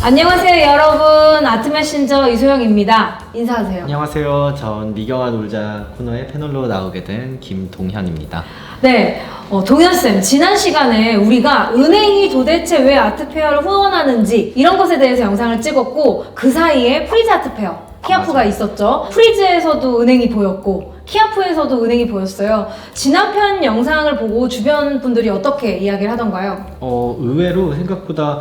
안녕하세요 여러분, 아트메신저 이소영입니다. 인사하세요. 안녕하세요. 전 미경아 놀자 코너에 패널로 나오게 된 김동현입니다. 네, 동현쌤, 지난 시간에 우리가 은행이 도대체 왜 아트페어를 후원하는지 이런 것에 대해서 영상을 찍었고, 그 사이에 프리즈 아트페어 키아프가 있었죠. 프리즈에서도 은행이 보였고 키아프에서도 은행이 보였어요. 지난 편 영상을 보고 주변 분들이 어떻게 이야기를 하던가요? 의외로 생각보다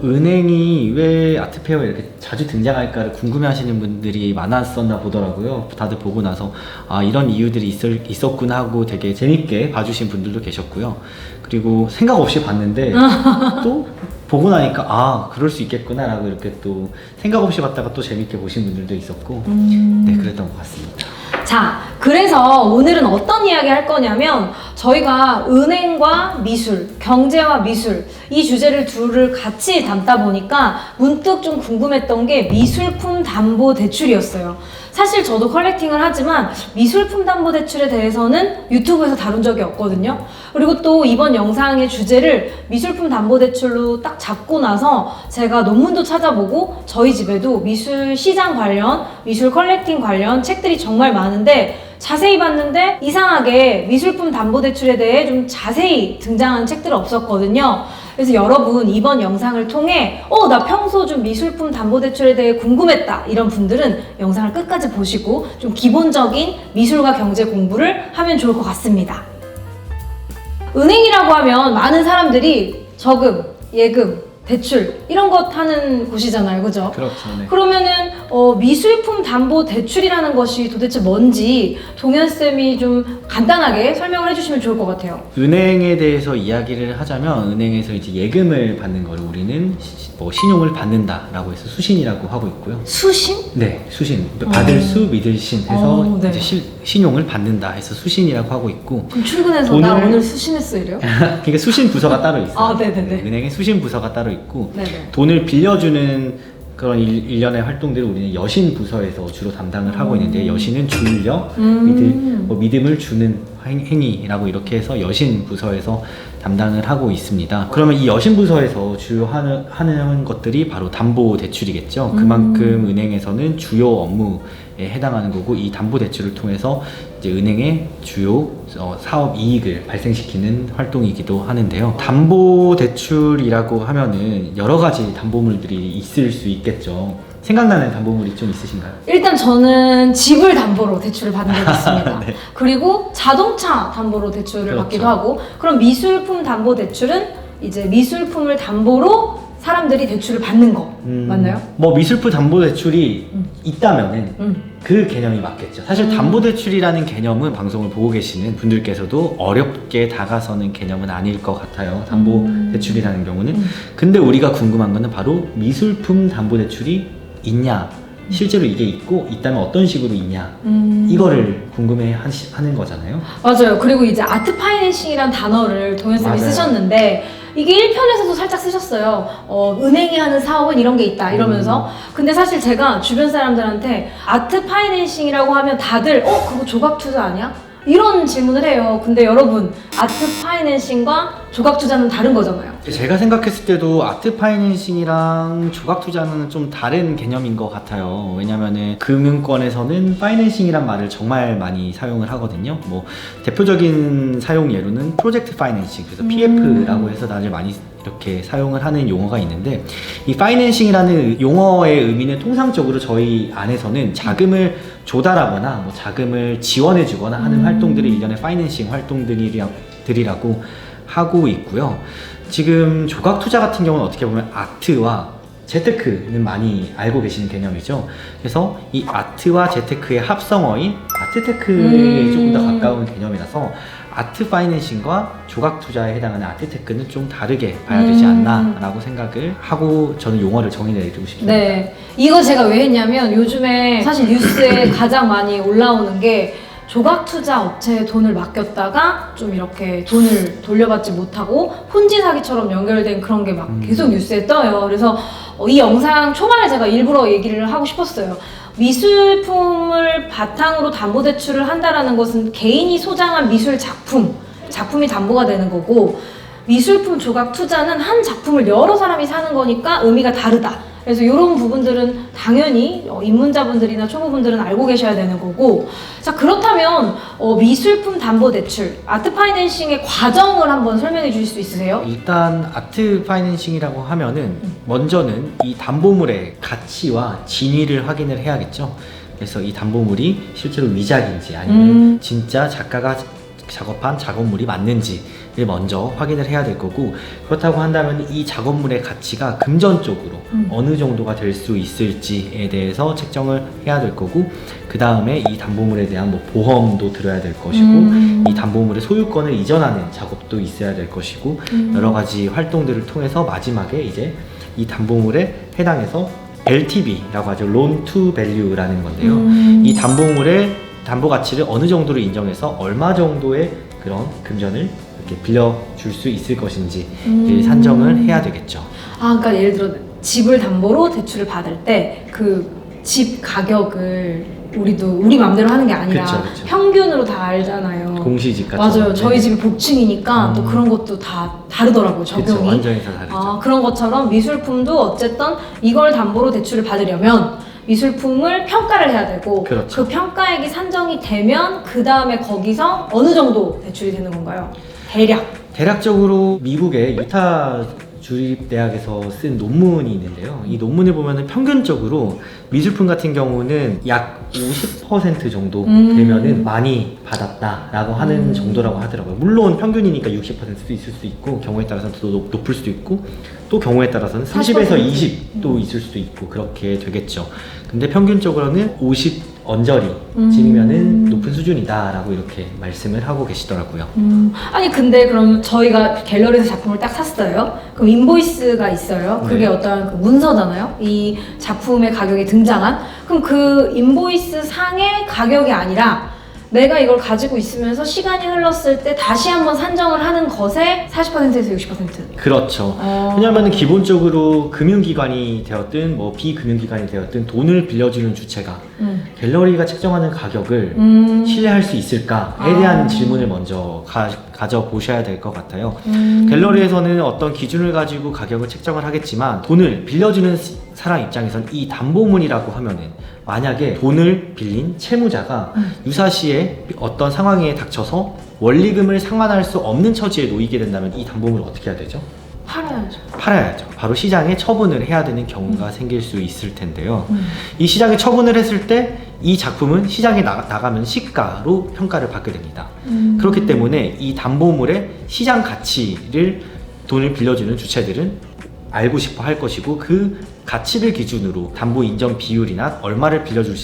은행이 왜 아트페어에 이렇게 자주 등장할까를 궁금해하시는 분들이 많았었나 보더라고요. 다들 보고 나서 이런 이유들이 있었구나 하고 되게 재밌게 봐주신 분들도 계셨고요. 그리고 생각 없이 봤는데 또 보고 나니까 그럴 수 있겠구나 라고 이렇게 또 생각 없이 봤다가 또 재밌게 보신 분들도 있었고 네, 그랬던 것 같습니다. 자, 그래서 오늘은 어떤 이야기 할 거냐면, 저희가 은행과 미술, 경제와 미술 이 주제를 둘을 같이 담다 보니까 문득 좀 궁금했던 게 미술품 담보 대출이었어요. 사실 저도 컬렉팅을 하지만 미술품 담보 대출에 대해서는 유튜브에서 다룬 적이 없거든요. 그리고 또 이번 영상의 주제를 미술품 담보 대출로 딱 잡고 나서 제가 논문도 찾아보고 저희 집에도 미술 시장 관련, 미술 컬렉팅 관련 책들이 정말 많은데, 자세히 봤는데 이상하게 미술품 담보 대출에 대해 좀 자세히 등장한 책들은 없었거든요. 그래서 여러분, 이번 영상을 통해 나 평소 좀 미술품 담보 대출에 대해 궁금했다 이런 분들은 영상을 끝까지 보시고 좀 기본적인 미술과 경제 공부를 하면 좋을 것 같습니다. 은행이라고 하면 많은 사람들이 저금, 예금, 대출 이런 것 하는 곳이잖아요, 그죠? 그렇죠. 네. 그러면은 미술품 담보 대출이라는 것이 도대체 뭔지 동현쌤이 좀 간단하게 설명을 해주시면 좋을 것 같아요. 은행에 대해서 이야기를 하자면, 은행에서 이제 예금을 받는 걸 우리는 신용을 받는다라고 해서 수신이라고 하고 있고요. 수신? 네, 수신. 받을 수, 믿을 신 해서 네. 이제 신용을 받는다 해서 수신이라고 하고 있고. 그럼 출근해서 나 오늘 수신했어 이래요? 그러니까 수신 부서가 따로 있어요. 네네네. 은행에 수신 부서가 따로 있고, 네네. 돈을 빌려주는 그런 일련의 활동들을 우리는 여신 부서에서 주로 담당을 하고 있는데, 여신은 주려, 믿음을 주는 행위라고 이렇게 해서 여신 부서에서 담당을 하고 있습니다. 그러면 이 여신 부서에서 주요 하는 것들이 바로 담보 대출이겠죠. 그만큼 은행에서는 주요 업무에 해당하는 거고, 이 담보 대출을 통해서 이제 은행의 주요 사업 이익을 발생시키는 활동이기도 하는데요. 담보 대출이라고 하면은 여러 가지 담보물들이 있을 수 있겠죠. 생각나는 담보물이 좀 있으신가요? 일단 저는 집을 담보로 대출을 받은 적이 있습니다. 네. 그리고 자동차 담보로 대출을 그렇죠. 받기도 하고, 그럼 미술품 담보 대출은 이제 미술품을 담보로 사람들이 대출을 받는 거 맞나요? 미술품 담보 대출이 있다면은 그 개념이 맞겠죠. 사실 담보 대출이라는 개념은 방송을 보고 계시는 분들께서도 어렵게 다가서는 개념은 아닐 것 같아요. 담보 대출이라는 경우는. 근데 우리가 궁금한 거는 바로 미술품 담보 대출이 있냐, 실제로 이게 있다면 어떤 식으로 있냐, 이거를 궁금해 하는 거잖아요. 맞아요. 그리고 이제 아트 파이낸싱이란 단어를 동현쌤이 맞아요. 쓰셨는데, 이게 1편에서도 살짝 쓰셨어요. 은행이 하는 사업은 이런 게 있다 이러면서. 근데 사실 제가 주변 사람들한테 아트 파이낸싱이라고 하면 다들 그거 조각 투자 아니야? 이런 질문을 해요. 근데 여러분, 아트 파이낸싱과 조각 투자는 다른 거잖아요. 제가 생각했을 때도 아트 파이낸싱이랑 조각 투자는 좀 다른 개념인 것 같아요. 왜냐면은 금융권에서는 파이낸싱이란 말을 정말 많이 사용을 하거든요. 대표적인 사용 예로는 프로젝트 파이낸싱, 그래서 PF라고 해서 다들 많이 이렇게 사용을 하는 용어가 있는데, 이 파이낸싱이라는 용어의 의미는 통상적으로 저희 안에서는 자금을 조달하거나 자금을 지원해 주거나 하는 활동들이 일련의 파이낸싱 활동들이라고 하고 있고요. 지금 조각 투자 같은 경우는 어떻게 보면 아트와 재테크는 많이 알고 계시는 개념이죠. 그래서 이 아트와 재테크의 합성어인 아트테크에 조금 더 가까운 개념이라서 아트 파이낸싱과 조각 투자에 해당하는 아트테크는 좀 다르게 봐야 되지 않나 라고 생각을 하고 저는 용어를 정의내리고 싶습니다. 네, 이거 제가 왜 했냐면 요즘에 사실 뉴스에 가장 많이 올라오는 게 조각 투자 업체에 돈을 맡겼다가 좀 이렇게 돈을 돌려받지 못하고 폰지 사기처럼 연결된 그런 게 막 계속 뉴스에 떠요. 그래서 이 영상 초반에 제가 일부러 얘기를 하고 싶었어요. 미술품을 바탕으로 담보대출을 한다라는 것은 개인이 소장한 미술 작품이 담보가 되는 거고, 미술품 조각 투자는 한 작품을 여러 사람이 사는 거니까 의미가 다르다. 그래서 이런 부분들은 당연히 입문자분들이나 초보분들은 알고 계셔야 되는 거고. 자, 그렇다면 미술품 담보대출, 아트 파이낸싱의 과정을 한번 설명해 주실 수 있으세요? 일단 아트 파이낸싱이라고 하면은 먼저는 이 담보물의 가치와 진위를 확인을 해야겠죠. 그래서 이 담보물이 실제로 위작인지 아니면 진짜 작가가 작업한 작업물이 맞는지를 먼저 확인을 해야 될 거고, 그렇다고 한다면 이 작업물의 가치가 금전적으로 어느 정도가 될 수 있을지에 대해서 책정을 해야 될 거고, 그 다음에 이 담보물에 대한 뭐 보험도 들어야 될 것이고, 이 담보물의 소유권을 이전하는 작업도 있어야 될 것이고, 여러 가지 활동들을 통해서 마지막에 이제 이 담보물에 해당해서 LTV라고 하죠. Loan to Value라는 건데요. 이 담보물의 담보 가치를 어느 정도로 인정해서 얼마 정도의 그런 금전을 이렇게 빌려줄 수 있을 것인지를 산정을 해야 되겠죠. 아, 그러니까 예를 들어 집을 담보로 대출을 받을 때 그 집 가격을 우리 맘대로 하는 게 아니라 그쵸. 평균으로 다 알잖아요. 공시지가. 맞아요. 저희 집이 복층이니까 또 그런 것도 다 다르더라고요. 적용이. 그쵸, 완전히 다 다르죠. 아, 그런 것처럼 미술품도 어쨌든 이걸 담보로 대출을 받으려면 미술품을 평가를 해야 되고, 그렇죠. 그 평가액이 산정이 되면 그 다음에 거기서 어느 정도 대출이 되는 건가요? 대략적으로 미국의 유타 주립대학에서 쓴 논문이 있는데요. 이 논문을 보면은 평균적으로 미술품 같은 경우는 약 50% 정도 되면은 많이 받았다라고 하는 정도라고 하더라고요. 물론 평균이니까 60%도 있을 수도 있고, 경우에 따라서는 더 높을 수도 있고, 또 경우에 따라서는 30에서 20도 있을 수도 있고, 그렇게 되겠죠. 근데 평균적으로는 50 언저리쯤이면은 높은 수준이다라고 이렇게 말씀을 하고 계시더라고요. 아니 근데 그럼 저희가 갤러리에서 작품을 딱 샀어요. 그럼 인보이스가 있어요. 그게 네. 어떤 그 문서잖아요. 이 작품의 가격이 등장한. 그럼 그 인보이스 상의 가격이 아니라 내가 이걸 가지고 있으면서 시간이 흘렀을 때 다시 한번 산정을 하는 것에 40%에서 60%. 그렇죠. 왜냐하면 기본적으로 금융기관이 되었든 뭐 비금융기관이 되었든 돈을 빌려주는 주체가 갤러리가 책정하는 가격을 신뢰할 수 있을까에 대한 질문을 먼저 가져보셔야 될 것 같아요. 갤러리에서는 어떤 기준을 가지고 가격을 책정을 하겠지만, 돈을 빌려주는 사람 입장에서는 이 담보물이라고 하면은 만약에 돈을 빌린 채무자가 유사시에 어떤 상황에 닥쳐서 원리금을 상환할 수 없는 처지에 놓이게 된다면 이 담보물을 어떻게 해야 되죠? 팔아야죠. 바로 시장에 처분을 해야 되는 경우가 생길 수 있을 텐데요. 이 시장에 처분을 했을 때 이 작품은 시장에 나가면 시가로 평가를 받게 됩니다. 그렇기 때문에 이 담보물의 시장 가치를 돈을 빌려주는 주체들은 알고 싶어 할 것이고, 그 가치를 기준으로 담보 인정 비율이나 얼마를 빌려줄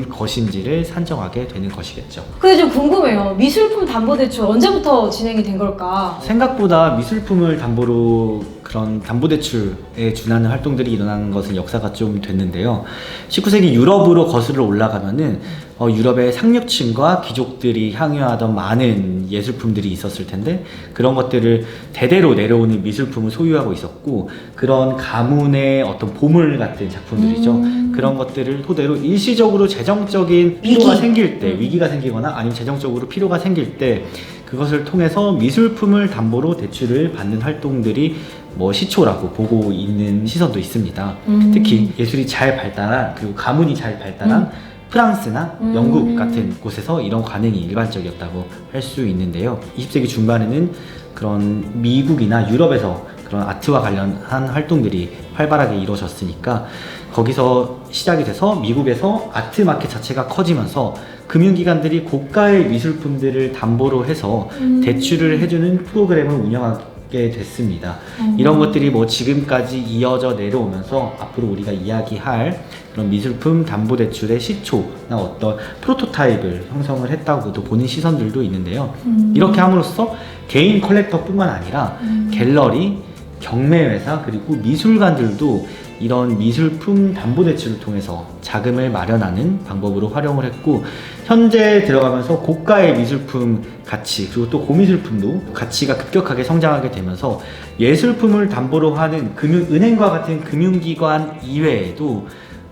것인지를 산정하게 되는 것이겠죠. 근데 좀 궁금해요. 미술품 담보대출 언제부터 진행이 된 걸까? 생각보다 미술품을 담보로 그런 담보대출에 준하는 활동들이 일어나는 것은 역사가 좀 됐는데요. 19세기 유럽으로 거슬러 올라가면은 유럽의 상류층과 귀족들이 향유하던 많은 예술품들이 있었을 텐데, 그런 것들을 대대로 내려오는 미술품을 소유하고 있었고, 그런 가문의 어떤 보물 같은 작품들이죠. 그런 것들을 토대로 일시적으로 재정적인 필요가 생길 때, 위기가 생기거나 아니면 재정적으로 필요가 생길 때 그것을 통해서 미술품을 담보로 대출을 받는 활동들이 뭐 시초라고 보고 있는 시선도 있습니다. 특히 예술이 잘 발달한, 그리고 가문이 잘 발달한 프랑스나 영국 같은 곳에서 이런 관행이 일반적이었다고 할 수 있는데요. 20세기 중반에는 그런 미국이나 유럽에서 그런 아트와 관련한 활동들이 활발하게 이루어졌으니까 거기서 시작이 돼서 미국에서 아트 마켓 자체가 커지면서 금융기관들이 고가의 미술품들을 담보로 해서 대출을 해주는 프로그램을 운영하게 됐습니다. 이런 것들이 뭐 지금까지 이어져 내려오면서 앞으로 우리가 이야기할 그런 미술품 담보대출의 시초나 어떤 프로토타입을 형성을 했다고도 보는 시선들도 있는데요. 이렇게 함으로써 개인 컬렉터뿐만 아니라 갤러리, 경매회사, 그리고 미술관들도 이런 미술품 담보대출을 통해서 자금을 마련하는 방법으로 활용을 했고, 현재 들어가면서 고가의 미술품 가치, 그리고 또 고미술품도 가치가 급격하게 성장하게 되면서 예술품을 담보로 하는 은행과 같은 금융기관 이외에도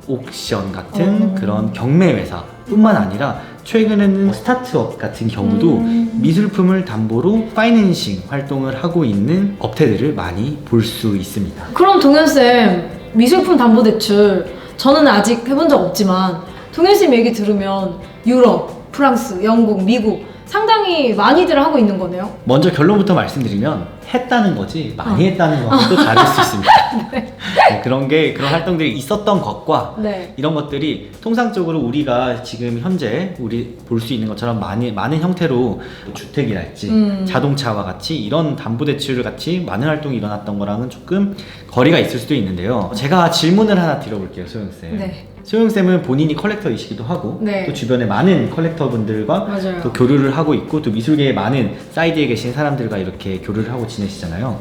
옥션 같은 그런 경매회사 뿐만 아니라 최근에는 스타트업 같은 경우도 미술품을 담보로 파이낸싱 활동을 하고 있는 업체들을 많이 볼 수 있습니다. 그럼 동현쌤, 미술품 담보대출 저는 아직 해본 적 없지만 동현쌤 얘기 들으면 유럽, 프랑스, 영국, 미국 상당히 많이들 하고 있는 거네요. 먼저 결론부터 말씀드리면 했다는 거지 많이 했다는 거하고 또 다를 수 있습니다. 네. 네, 그런 활동들이 있었던 것과 네. 이런 것들이 통상적으로 우리가 지금 현재 우리 볼 수 있는 것처럼 많은 형태로 주택이랄지 자동차와 같이 이런 담보대출 같이 많은 활동이 일어났던 거랑은 조금 거리가 있을 수도 있는데요. 제가 질문을 하나 드려볼게요, 소영쌤. 네. 소영쌤은 본인이 컬렉터이시기도 하고 네. 또 주변에 많은 컬렉터분들과 맞아요. 또 교류를 하고 있고 또 미술계의 많은 사이드에 계신 사람들과 이렇게 교류를 하고 지내시잖아요.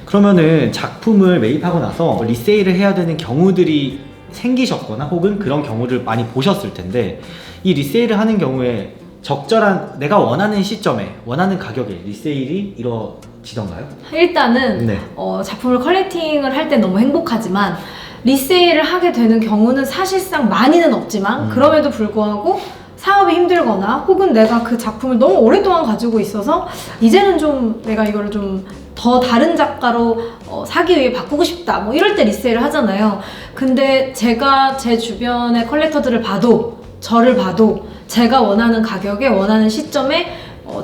그러면은 작품을 매입하고 나서 리세일을 해야 되는 경우들이 생기셨거나 혹은 그런 경우를 많이 보셨을 텐데 이 리세일을 하는 경우에 적절한 내가 원하는 시점에 원하는 가격에 리세일이 이루어지던가요? 일단은 네. 작품을 컬렉팅을 할 때 너무 행복하지만 리세일을 하게 되는 경우는 사실상 많이는 없지만 그럼에도 불구하고 사업이 힘들거나 혹은 내가 그 작품을 너무 오랫동안 가지고 있어서 이제는 좀 내가 이거를 좀 더 다른 작가로 사기 위해 바꾸고 싶다 뭐 이럴 때 리세일을 하잖아요. 근데 제가 제 주변의 컬렉터들을 봐도 저를 봐도 제가 원하는 가격에 원하는 시점에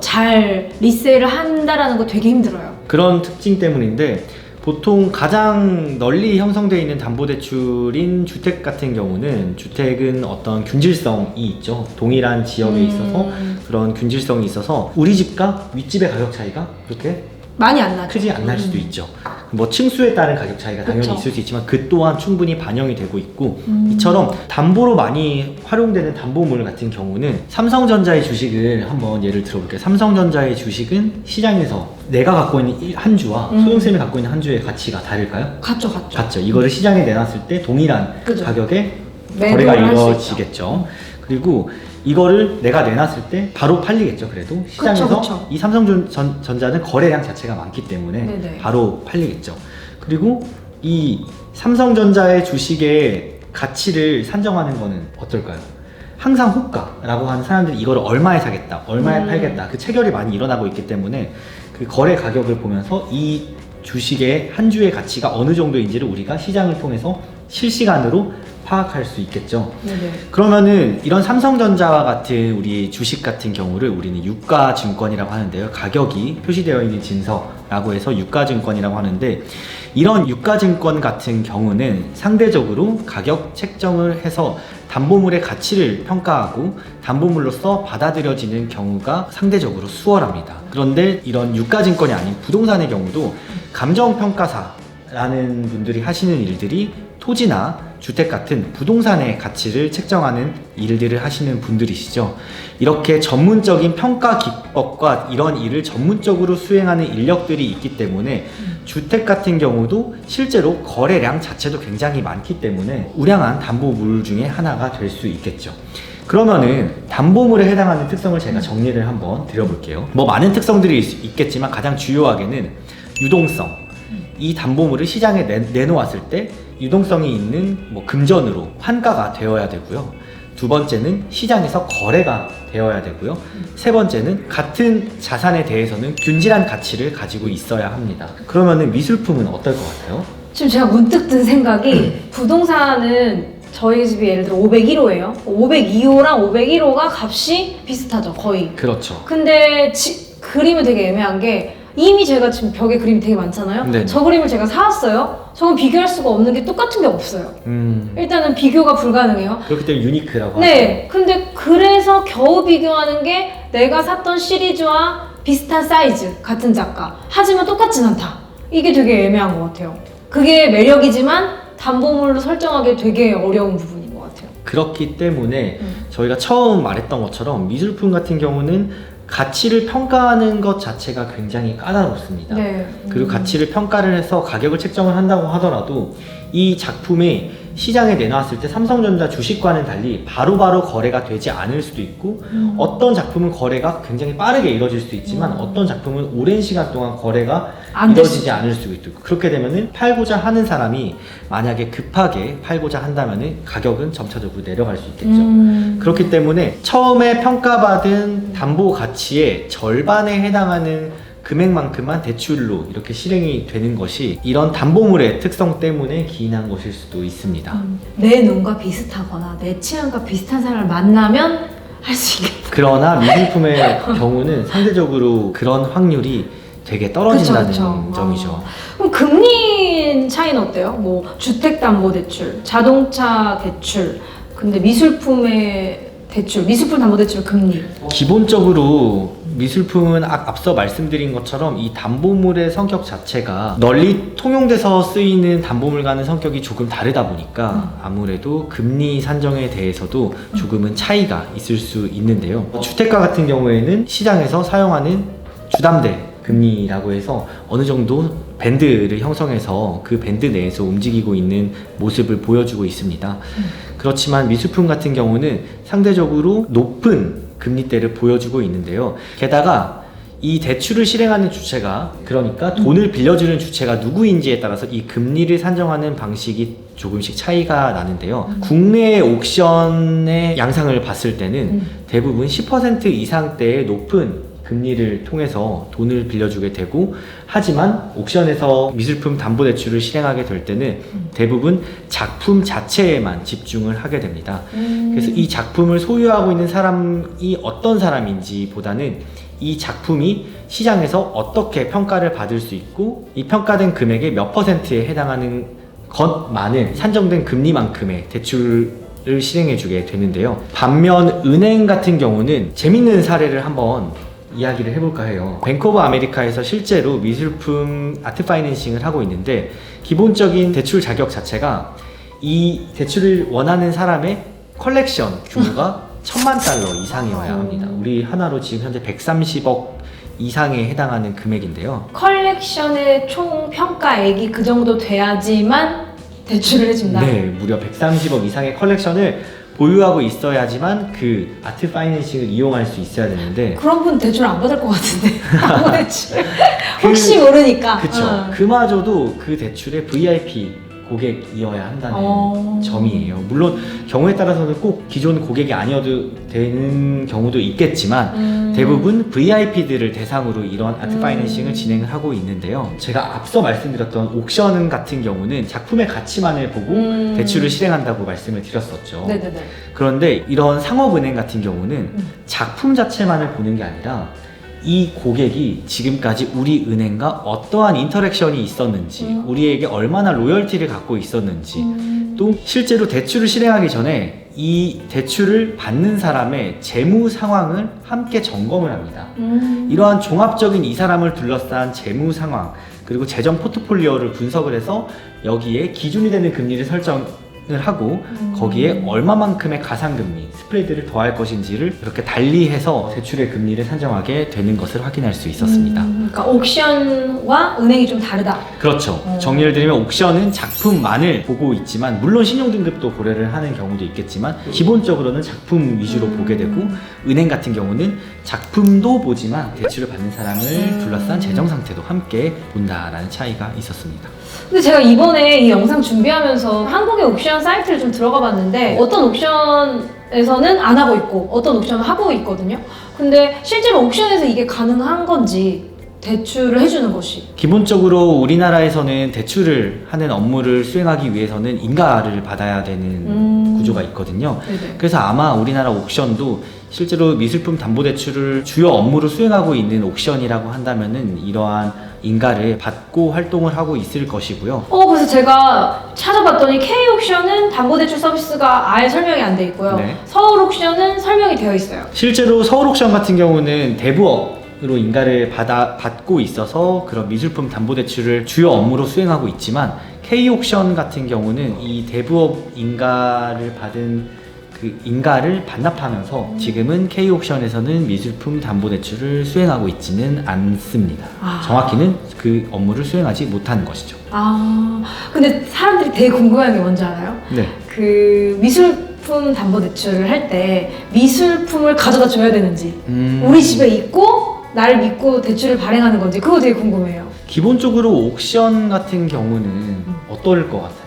잘 리세일을 한다라는 거 되게 힘들어요. 그런 특징 때문인데 보통 가장 널리 형성되어 있는 담보대출인 주택 같은 경우는 주택은 어떤 균질성이 있죠. 동일한 지역에 있어서 그런 균질성이 있어서 우리 집과 윗집의 가격 차이가 그렇게 많이 안 나죠. 크지 않을 수도 있죠. 뭐 층수에 따른 가격 차이가 당연히 그쵸. 있을 수 있지만 그 또한 충분히 반영이 되고 있고 이처럼 담보로 많이 활용되는 담보물 같은 경우는 삼성전자의 주식을 한번 예를 들어볼게요. 삼성전자의 주식은 시장에서 내가 갖고 있는 한 주와 소영쌤이 갖고 있는 한 주의 가치가 다를까요? 같죠. 같죠. 이거를 시장에 내놨을 때 동일한 그죠. 가격에 매도를 거래가 할수 이루어지겠죠. 그리고 이거를 내가 내놨을 때 바로 팔리겠죠. 그래도 시장에서 그쵸. 이 삼성전자는 거래량 자체가 많기 때문에 네네. 바로 팔리겠죠. 그리고 이 삼성전자의 주식의 가치를 산정하는 거는 어떨까요? 항상 호가라고 하는 사람들이 이걸 얼마에 사겠다, 얼마에 팔겠다 그 체결이 많이 일어나고 있기 때문에 그 거래 가격을 보면서 이 주식의 한 주의 가치가 어느 정도인지를 우리가 시장을 통해서 실시간으로 파악할 수 있겠죠. 네네. 그러면은 이런 삼성전자와 같은 우리 주식 같은 경우를 우리는 유가증권이라고 하는데요. 가격이 표시되어 있는 진서라고 해서 유가증권이라고 하는데 이런 유가증권 같은 경우는 상대적으로 가격 책정을 해서 담보물의 가치를 평가하고 담보물로서 받아들여지는 경우가 상대적으로 수월합니다. 그런데 이런 유가증권이 아닌 부동산의 경우도 감정평가사라는 분들이 하시는 일들이 토지나 주택 같은 부동산의 가치를 책정하는 일들을 하시는 분들이시죠. 이렇게 전문적인 평가 기법과 이런 일을 전문적으로 수행하는 인력들이 있기 때문에 주택 같은 경우도 실제로 거래량 자체도 굉장히 많기 때문에 우량한 담보물 중에 하나가 될 수 있겠죠. 그러면은 담보물에 해당하는 특성을 제가 정리를 한번 드려볼게요. 뭐 많은 특성들이 있겠지만 가장 주요하게는 유동성. 이 담보물을 시장에 내놓았을 때 유동성이 있는 뭐 금전으로 환가가 되어야 되고요. 두 번째는 시장에서 거래가 되어야 되고요. 세 번째는 같은 자산에 대해서는 균질한 가치를 가지고 있어야 합니다. 그러면은 미술품은 어떨 것 같아요? 지금 제가 문득 든 생각이 부동산은 저희 집이 예를 들어 501호예요. 502호랑 501호가 값이 비슷하죠, 거의. 그렇죠. 근데 그림은 되게 애매한 게 이미 제가 지금 벽에 그림이 되게 많잖아요. 네. 저 그림을 제가 사왔어요. 저건 비교할 수가 없는 게 똑같은 게 없어요. 일단은 비교가 불가능해요. 그렇기 때문에 유니크라고 하죠. 네. 근데 그래서 겨우 비교하는 게 내가 샀던 시리즈와 비슷한 사이즈, 같은 작가. 하지만 똑같진 않다. 이게 되게 애매한 것 같아요. 그게 매력이지만 담보물로 설정하기 되게 어려운 부분인 것 같아요. 그렇기 때문에 저희가 처음 말했던 것처럼 미술품 같은 경우는 가치를 평가하는 것 자체가 굉장히 까다롭습니다. 네. 그리고 가치를 평가를 해서 가격을 책정을 한다고 하더라도 이 작품의 시장에 내놨을 때 삼성전자 주식과는 달리 바로바로 거래가 되지 않을 수도 있고 어떤 작품은 거래가 굉장히 빠르게 이루어질 수도 있지만 어떤 작품은 오랜 시간 동안 거래가 이루어지지 않을 수도 있고 그렇게 되면은 팔고자 하는 사람이 만약에 급하게 팔고자 한다면은 가격은 점차적으로 내려갈 수 있겠죠. 그렇기 때문에 처음에 평가받은 담보 가치의 절반에 해당하는 금액만큼만 대출로 이렇게 실행이 되는 것이 이런 담보물의 특성 때문에 기인한 것일 수도 있습니다. 내 눈과 비슷하거나 내 취향과 비슷한 사람을 만나면 할 수 있겠다. 그러나 미술품의 경우는 상대적으로 그런 확률이 되게 떨어진다는 그쵸. 점이죠. 그럼 금리 차이는 어때요? 뭐 주택담보대출, 자동차 대출, 근데 미술품의 대출, 미술품 담보대출 금리. 기본적으로 미술품은 앞서 말씀드린 것처럼 이 담보물의 성격 자체가 널리 통용돼서 쓰이는 담보물과는 성격이 조금 다르다 보니까 아무래도 금리 산정에 대해서도 조금은 차이가 있을 수 있는데요. 주택가 같은 경우에는 시장에서 사용하는 주담대 금리라고 해서 어느 정도 밴드를 형성해서 그 밴드 내에서 움직이고 있는 모습을 보여주고 있습니다. 그렇지만 미술품 같은 경우는 상대적으로 높은 금리대를 보여주고 있는데요. 게다가 이 대출을 실행하는 주체가, 그러니까 돈을 빌려주는 주체가 누구인지에 따라서 이 금리를 산정하는 방식이 조금씩 차이가 나는데요. 국내 옥션의 양상을 봤을 때는 대부분 10% 이상대의 높은 금리를 통해서 돈을 빌려주게 되고, 하지만 옥션에서 미술품 담보대출을 실행하게 될 때는 대부분 작품 자체에만 집중을 하게 됩니다. 그래서 이 작품을 소유하고 있는 사람이 어떤 사람인지 보다는 이 작품이 시장에서 어떻게 평가를 받을 수 있고 이 평가된 금액의 몇 %에 해당하는 것만을 산정된 금리만큼의 대출을 실행해주게 되는데요. 반면 은행 같은 경우는 재밌는 사례를 한번 이야기를 해볼까 해요. 뱅크 오브 아메리카에서 실제로 미술품 아트 파이낸싱을 하고 있는데, 기본적인 대출 자격 자체가 이 대출을 원하는 사람의 컬렉션 규모가 1000만 달러 이상이어야 합니다. 우리 하나로 지금 현재 130억 이상에 해당하는 금액인데요. 컬렉션의 총 평가액이 그 정도 돼야지만 대출을 해준다. 네, 무려 130억 이상의 컬렉션을 보유하고 있어야지만 그 아트 파이낸싱을 이용할 수 있어야 되는데, 그런 분 대출 안 받을 것 같은데. 담보 대출. 혹시 모르니까. 그쵸. 그마저도 그 대출의 VIP 고객이어야 한다는 점이에요. 물론 경우에 따라서는 꼭 기존 고객이 아니어도 되는 경우도 있겠지만 대부분 VIP들을 대상으로 이런 아트 파이낸싱을 진행을 하고 있는데요. 제가 앞서 말씀드렸던 옥션 같은 경우는 작품의 가치만을 보고 대출을 실행한다고 말씀을 드렸었죠. 네네네. 그런데 이런 상업은행 같은 경우는 작품 자체만을 보는 게 아니라 이 고객이 지금까지 우리 은행과 어떠한 인터랙션이 있었는지, 우리에게 얼마나 로열티를 갖고 있었는지, 또 실제로 대출을 실행하기 전에 이 대출을 받는 사람의 재무 상황을 함께 점검을 합니다. 이러한 종합적인 이 사람을 둘러싼 재무 상황, 그리고 재정 포트폴리오를 분석을 해서 여기에 기준이 되는 금리를 설정을 하고 거기에 얼마만큼의 가상금리, 스프레드를 더할 것인지를 이렇게 달리해서 대출의 금리를 산정하게 되는 것을 확인할 수 있었습니다. 그러니까 옥션과 은행이 좀 다르다. 그렇죠. 정리를 드리면 옥션은 작품만을 보고 있지만, 물론 신용등급도 고려를 하는 경우도 있겠지만 기본적으로는 작품 위주로 보게 되고, 은행 같은 경우는 작품도 보지만 대출을 받는 사람을 둘러싼 재정 상태도 함께 본다라는 차이가 있었습니다. 근데 제가 이번에 이 영상 준비하면서 한국의 옥션 사이트를 좀 들어가 봤는데, 어떤 옥션에서는 안 하고 있고 어떤 옥션은 하고 있거든요. 근데 실제로 옥션에서 이게 가능한 건지, 대출을 해주는 것이. 기본적으로 우리나라에서는 대출을 하는 업무를 수행하기 위해서는 인가를 받아야 되는 구조가 있거든요. 네네. 그래서 아마 우리나라 옥션도 실제로 미술품 담보대출을 주요 업무로 수행하고 있는 옥션이라고 한다면은 이러한 인가를 받고 활동을 하고 있을 것이고요. 그래서 제가 찾아봤더니 K옥션은 담보대출 서비스가 아예 설명이 안 돼 있고요. 네. 서울옥션은 설명이 되어 있어요. 실제로 서울옥션 같은 경우는 대부업으로 인가를 받고 있어서 그런 미술품 담보대출을 주요 업무로 수행하고 있지만, K옥션 같은 경우는 이 대부업 인가를 받은 그 인가를 반납하면서 지금은 K옥션에서는 미술품 담보대출을 수행하고 있지는 않습니다. 정확히는 그 업무를 수행하지 못하는 것이죠. 근데 사람들이 되게 궁금한 게 뭔지 알아요? 네. 그 미술품 담보대출을 할 때 미술품을 가져다 줘야 되는지 우리 집에 있고 나를 믿고 대출을 발행하는 건지 그거 되게 궁금해요. 기본적으로 옥션 같은 경우는 어떨 것 같아요?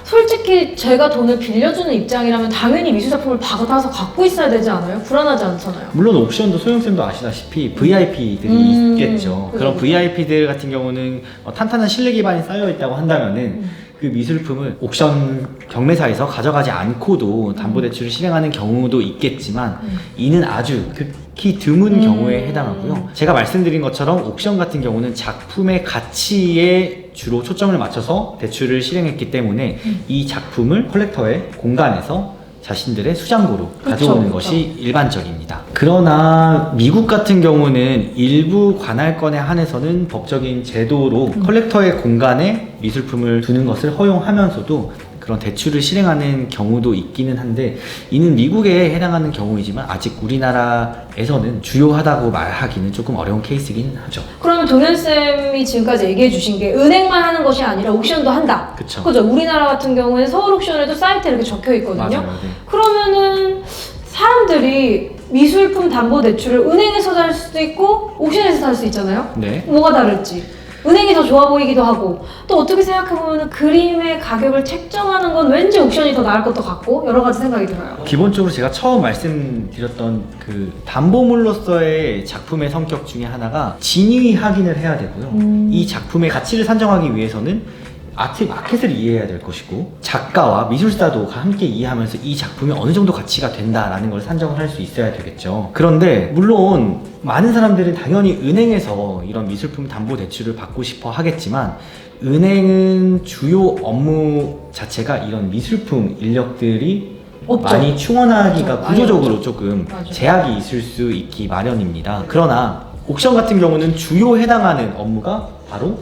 솔직히 제가 돈을 빌려주는 입장이라면 당연히 미술작품을 받아서 갖고 있어야 되지 않아요? 불안하지 않잖아요. 물론 옥션도 소영쌤도 아시다시피 VIP들이 있겠죠. 그런 VIP들 같은 경우는 탄탄한 신뢰 기반이 쌓여 있다고 한다면은 그 미술품을 옥션 경매사에서 가져가지 않고도 담보대출을 실행하는 경우도 있겠지만 이는 아주 극히 드문 경우에 해당하고요. 제가 말씀드린 것처럼 옥션 같은 경우는 작품의 가치에 주로 초점을 맞춰서 대출을 실행했기 때문에 이 작품을 컬렉터의 공간에서 자신들의 수장고로 가져오는 것이 일반적입니다. 그러나 미국 같은 경우는 일부 관할권에 한해서는 법적인 제도로 컬렉터의 공간에 미술품을 두는 것을 허용하면서도 그런 대출을 실행하는 경우도 있기는 한데 이는 미국에 해당하는 경우이지만 아직 우리나라에서는 주요하다고 말하기는 조금 어려운 케이스긴 하죠. 그러면 동현쌤이 지금까지 얘기해 주신 게 은행만 하는 것이 아니라 옥션도 한다. 그쵸. 그죠? 우리나라 같은 경우에 서울 옥션에도 사이트에 이렇게 적혀 있거든요. 맞아요. 네. 그러면은 사람들이 미술품 담보 대출을 은행에서도 할 수도 있고 옥션에서도 할 수 있잖아요. 네. 뭐가 다를지. 은행이 더 좋아 보이기도 하고 또 어떻게 생각해보면 그림의 가격을 책정하는 건 왠지 옥션이 더 나을 것도 같고 여러 가지 생각이 들어요. 기본적으로 제가 처음 말씀드렸던 그 담보물로서의 작품의 성격 중에 하나가 진위 확인을 해야 되고요. 이 작품의 가치를 산정하기 위해서는 아트 마켓을 이해해야 될 것이고 작가와 미술사도 함께 이해하면서 이 작품이 어느 정도 가치가 된다라는 걸 산정을 할 수 있어야 되겠죠. 그런데 물론 많은 사람들은 당연히 은행에서 이런 미술품 담보 대출을 받고 싶어 하겠지만 은행은 주요 업무 자체가 이런 미술품 인력들이 없죠. 많이 충원하기가 맞죠. 구조적으로 조금 맞아요. 제약이 있을 수 있기 마련입니다. 그러나 옥션 같은 경우는 주요 해당하는 업무가 바로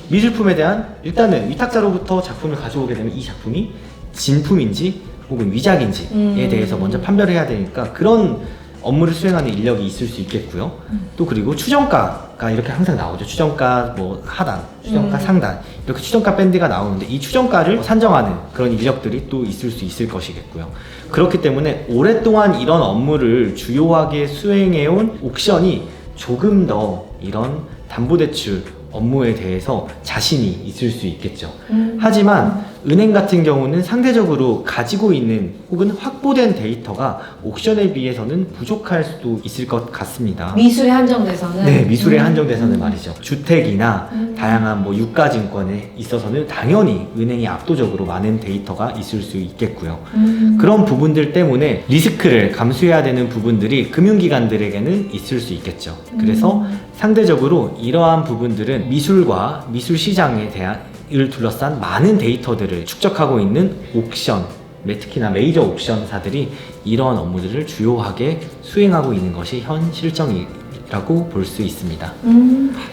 미술품에 대한 일단은 위탁자로부터 작품을 가져오게 되면 이 작품이 진품인지 혹은 위작인지에 대해서 먼저 판별을 해야 되니까 그런 업무를 수행하는 인력이 있을 수 있겠고요. 또 그리고 추정가가 이렇게 항상 나오죠. 추정가 뭐 하단, 추정가 상단 이렇게 추정가 밴드가 나오는데 이 추정가를 산정하는 그런 인력들이 또 있을 수 있을 것이겠고요. 그렇기 때문에 오랫동안 이런 업무를 주요하게 수행해온 옥션이 조금 더 이런 담보대출 업무에 대해서 자신이 있을 수 있겠죠. 하지만 은행 같은 경우는 상대적으로 가지고 있는 혹은 확보된 데이터가 옥션에 비해서는 부족할 수도 있을 것 같습니다. 미술에 한정돼서는? 네, 미술에 한정돼서는 말이죠. 주택이나 다양한 뭐 유가증권에 있어서는 당연히 은행이 압도적으로 많은 데이터가 있을 수 있겠고요. 그런 부분들 때문에 리스크를 감수해야 되는 부분들이 금융기관들에게는 있을 수 있겠죠. 그래서 상대적으로 이러한 부분들은 미술과 미술 시장에 대한 을 둘러싼 많은 데이터들을 축적하고 있는 옥션, 특히나 메이저 옥션사들이 이러한 업무들을 주요하게 수행하고 있는 것이 현 실정이라고 볼 수 있습니다.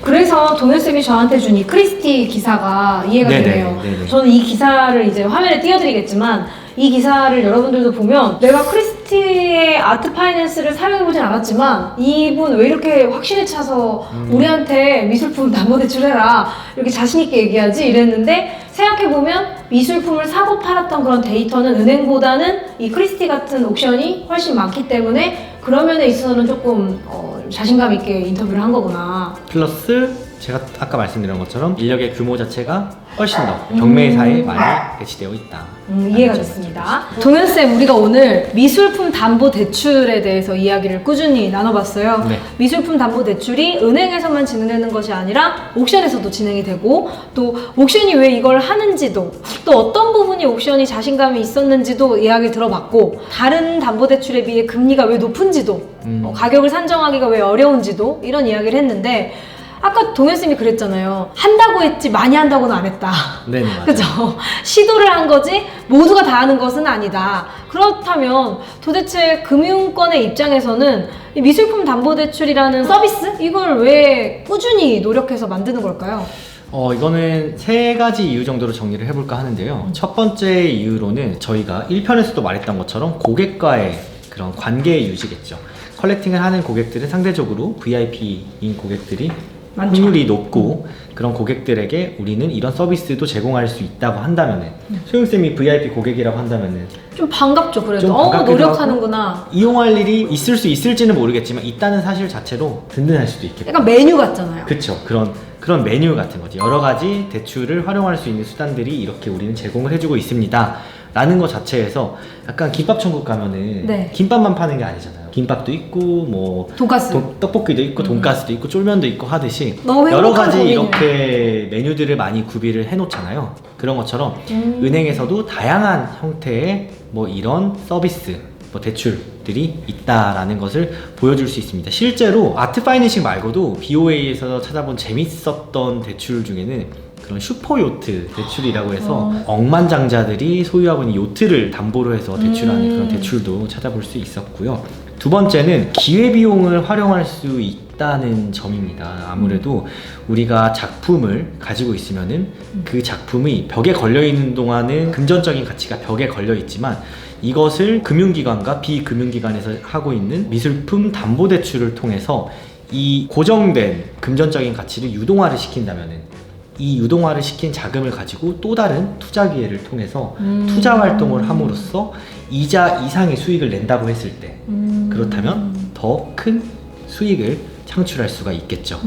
그래서 동현쌤이 저한테 준 이 크리스티 기사가 이해가 네네, 되네요. 네네. 저는 이 기사를 이제 화면에 띄워드리겠지만 이 기사를 여러분들도 보면 내가 크리스티의 아트 파이낸스를 사용해보진 않았지만 이분 왜 이렇게 확신에 차서 우리한테 미술품 담보대출해라 이렇게 자신있게 얘기하지 이랬는데 생각해보면 미술품을 사고 팔았던 그런 데이터는 은행보다는 이 크리스티 같은 옥션이 훨씬 많기 때문에 그런 면에 있어서는 조금 자신감 있게 인터뷰를 한 거구나. 플러스 제가 아까 말씀드린 것처럼 인력의 규모 자체가 훨씬 더 경매사에 많이 배치되어 있다. 이해가 됐습니다. 동현쌤, 우리가 오늘 미술품 담보 대출에 대해서 이야기를 꾸준히 나눠봤어요. 네. 미술품 담보 대출이 은행에서만 진행되는 것이 아니라 옥션에서도 진행이 되고 또 옥션이 왜 이걸 하는지도 또 어떤 부분이 옥션이 자신감이 있었는지도 이야기를 들어봤고 다른 담보 대출에 비해 금리가 왜 높은지도 가격을 산정하기가 왜 어려운지도 이런 이야기를 했는데 아까 동현쌤이 그랬잖아요. 한다고 했지 많이 한다고는 안 했다. 네, 맞아요. 그죠? 시도를 한 거지 모두가 다 하는 것은 아니다. 그렇다면 도대체 금융권의 입장에서는 이 미술품 담보대출이라는 서비스? 이걸 왜 꾸준히 노력해서 만드는 걸까요? 이거는 세 가지 이유 정도로 정리를 해볼까 하는데요. 첫 번째 이유로는 저희가 1편에서도 말했던 것처럼 고객과의 그런 관계 유지겠죠. 컬렉팅을 하는 고객들은 상대적으로 VIP인 고객들이 많죠. 확률이 높고 그런 고객들에게 우리는 이런 서비스도 제공할 수 있다고 한다면은 소영쌤이 VIP 고객이라고 한다면은 좀 반갑죠. 그래도 좀 반갑기도 노력하는구나. 이용할 일이 있을 수 있을지는 모르겠지만 있다는 사실 자체로 든든할 수도 있겠고. 약간 메뉴 같잖아요. 그쵸. 그런 메뉴 같은 거지. 여러 가지 대출을 활용할 수 있는 수단들이 이렇게 우리는 제공을 해주고 있습니다. 라는 것 자체에서 약간 김밥 천국 가면은 네. 김밥만 파는 게 아니잖아요. 김밥도 있고 뭐 돈가스. 떡볶이도 있고 돈가스도 있고 쫄면도 있고 하듯이 너무 여러 행복한 가지 고민이네요. 이렇게 메뉴들을 많이 구비를 해놓잖아요. 그런 것처럼 은행에서도 다양한 형태의 뭐 이런 서비스, 뭐 대출들이 있다라는 것을 보여줄 수 있습니다. 실제로 아트 파이낸싱 말고도 BOA에서 찾아본 재밌었던 대출 중에는 그런 슈퍼 요트 대출이라고 해서 억만장자들이 소유하고 있는 요트를 담보로 해서 대출하는 그런 대출도 찾아볼 수 있었고요. 두 번째는 기회비용을 활용할 수 있다는 점입니다. 아무래도 우리가 작품을 가지고 있으면은 그 작품이 벽에 걸려있는 동안은 금전적인 가치가 벽에 걸려있지만 이것을 금융기관과 비금융기관에서 하고 있는 미술품 담보대출을 통해서 이 고정된 금전적인 가치를 유동화를 시킨다면은 이 유동화를 시킨 자금을 가지고 또 다른 투자 기회를 통해서 투자 활동을 함으로써 이자 이상의 수익을 낸다고 했을 때 그렇다면 더 큰 수익을 창출할 수가 있겠죠.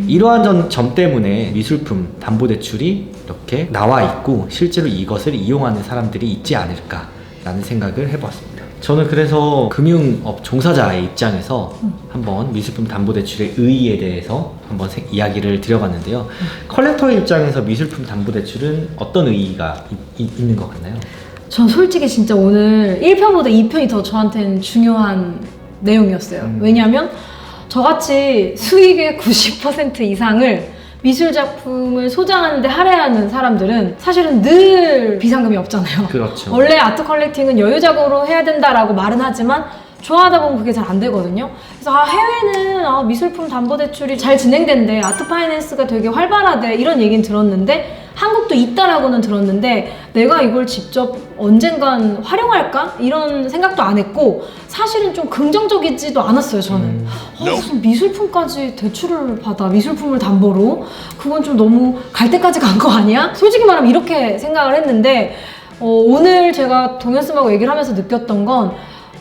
이러한 점 때문에 미술품 담보대출이 이렇게 나와 있고 실제로 이것을 이용하는 사람들이 있지 않을까라는 생각을 해보았습니다. 저는 그래서 금융업 종사자의 입장에서 한번 미술품 담보대출의 의의에 대해서 한번 이야기를 드려봤는데요. 컬렉터의 입장에서 미술품 담보대출은 어떤 의의가 있는 것 같나요? 전 솔직히 진짜 오늘 1편보다 2편이 더 저한테는 중요한 내용이었어요. 왜냐하면 저같이 수익의 90% 이상을 미술 작품을 소장하는데 할애하는 사람들은 사실은 늘 비상금이 없잖아요. 그렇죠. 원래 아트 컬렉팅은 여유작으로 해야 된다라고 말은 하지만 좋아하다 보면 그게 잘 안 되거든요. 그래서 해외는 미술품 담보대출이 잘 진행된대, 아트 파이낸스가 되게 활발하대 이런 얘기는 들었는데 한국도 있다라고는 들었는데 내가 이걸 직접 언젠간 활용할까? 이런 생각도 안 했고 사실은 좀 긍정적이지도 않았어요 저는. 무슨 미술품까지 대출을 받아, 미술품을 담보로? 그건 좀 너무 갈 때까지 간 거 아니야? 솔직히 말하면 이렇게 생각을 했는데 오늘 제가 동현쌤하고 얘기를 하면서 느꼈던 건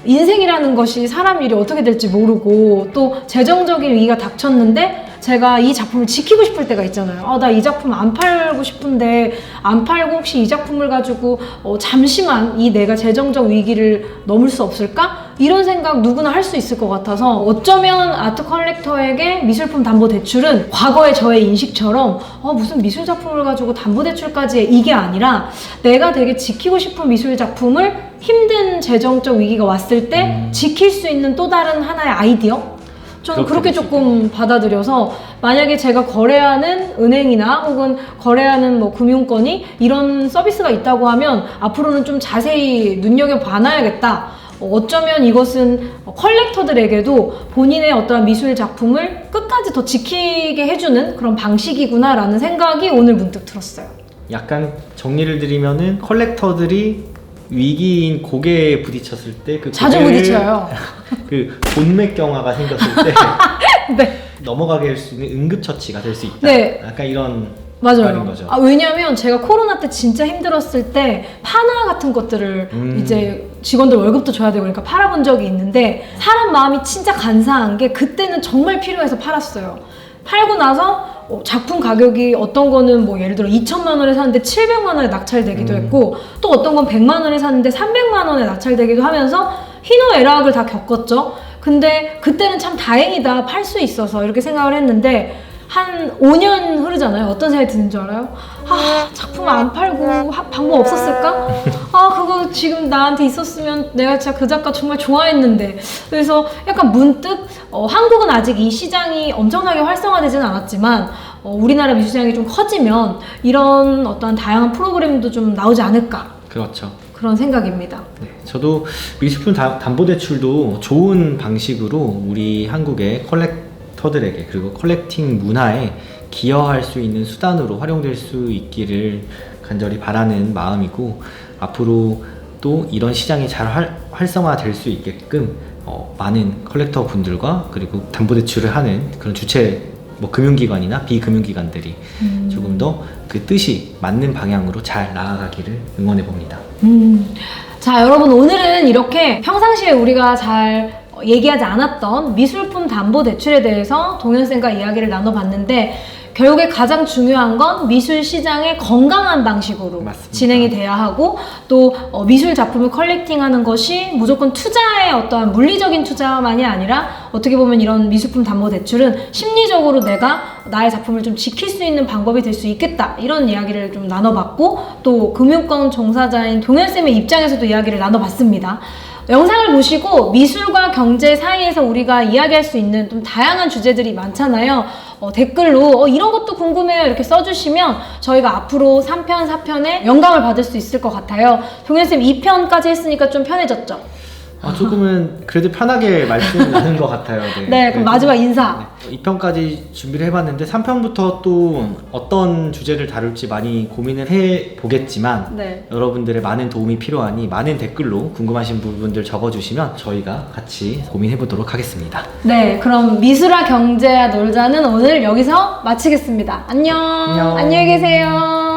인생이라는 것이 사람 일이 어떻게 될지 모르고 또 재정적인 위기가 닥쳤는데 제가 이 작품을 지키고 싶을 때가 있잖아요. 나 이 작품 안 팔고 싶은데 안 팔고 혹시 이 작품을 가지고 잠시만 이 내가 재정적 위기를 넘을 수 없을까? 이런 생각 누구나 할 수 있을 것 같아서 어쩌면 아트 컬렉터에게 미술품 담보대출은 과거의 저의 인식처럼 무슨 미술 작품을 가지고 담보대출까지 이게 아니라 내가 되게 지키고 싶은 미술 작품을 힘든 재정적 위기가 왔을 때 지킬 수 있는 또 다른 하나의 아이디어? 저는 그렇게 조금 받아들여서 만약에 제가 거래하는 은행이나 혹은 거래하는 뭐 금융권이 이런 서비스가 있다고 하면 앞으로는 좀 자세히 눈여겨봐놔야겠다. 어쩌면 이것은 컬렉터들에게도 본인의 어떠한 미술 작품을 끝까지 더 지키게 해주는 그런 방식이구나 라는 생각이 오늘 문득 들었어요. 약간 정리를 드리면은 컬렉터들이 위기인 고개에 부딪혔을 때 그 자주 부딪혀요. 그 본맥경화가 생겼을 때 네. 넘어가게 할 수 있는 응급처치가 될 수 있다. 네. 약간 이런 맞아요. 말인 거죠. 왜냐면 제가 코로나 때 진짜 힘들었을 때 파나 같은 것들을 이제 직원들 월급도 줘야 되고 그러니까 팔아본 적이 있는데 사람 마음이 진짜 간사한 게 그때는 정말 필요해서 팔았어요. 팔고 나서 작품 가격이 어떤 거는 뭐 예를 들어 2천만 원에 샀는데 700만 원에 낙찰되기도 했고 또 어떤 건 100만 원에 샀는데 300만 원에 낙찰되기도 하면서 희노애락을 다 겪었죠. 근데 그때는 참 다행이다, 팔 수 있어서 이렇게 생각을 했는데 한 5년 흐르잖아요. 어떤 생각이 드는 줄 알아요? 작품 안 팔고 방법 없었을까? 그거 지금 나한테 있었으면 내가 진짜 그 작가 정말 좋아했는데. 그래서 약간 문득 한국은 아직 이 시장이 엄청나게 활성화되지는 않았지만 우리나라 미술시장이 좀 커지면 이런 어떤 다양한 프로그램도 좀 나오지 않을까. 그렇죠. 그런 생각입니다. 네, 저도 미술품 담보대출도 좋은 방식으로 우리 한국의 컬렉터들에게 그리고 컬렉팅 문화에 기여할 수 있는 수단으로 활용될 수 있기를 간절히 바라는 마음이고, 앞으로 또 이런 시장이 잘 활성화될 수 있게끔 많은 컬렉터 분들과 그리고 담보대출을 하는 그런 주체 금융기관이나 비금융기관들이 조금 더 그 뜻이 맞는 방향으로 잘 나아가기를 응원해 봅니다. 자, 여러분, 오늘은 이렇게 평상시에 우리가 잘 얘기하지 않았던 미술품 담보대출에 대해서 동현쌤과 이야기를 나눠봤는데, 결국에 가장 중요한 건 미술 시장의 건강한 방식으로 맞습니다. 진행이 돼야 하고, 또 미술 작품을 컬렉팅하는 것이 무조건 투자의 어떠한 물리적인 투자만이 아니라, 어떻게 보면 이런 미술품 담보대출은 심리적으로 내가 나의 작품을 좀 지킬 수 있는 방법이 될 수 있겠다, 이런 이야기를 좀 나눠봤고, 또 금융권 종사자인 동현쌤의 입장에서도 이야기를 나눠봤습니다. 영상을 보시고 미술과 경제 사이에서 우리가 이야기할 수 있는 좀 다양한 주제들이 많잖아요. 댓글로 이런 것도 궁금해요 이렇게 써주시면 저희가 앞으로 3편, 4편에 영감을 받을 수 있을 것 같아요. 동현쌤 2편까지 했으니까 좀 편해졌죠? 조금은 그래도 편하게 말씀 나눈 것 같아요. 네, 그럼 마지막 인사. 2편까지 준비를 해봤는데 3편부터 또 어떤 주제를 다룰지 많이 고민을 해보겠지만, 네. 여러분들의 많은 도움이 필요하니 많은 댓글로 궁금하신 부분들 적어주시면 저희가 같이 고민해보도록 하겠습니다. 네, 그럼 미술과 경제와 놀자는 오늘 여기서 마치겠습니다. 안녕. 안녕. 안녕히 계세요.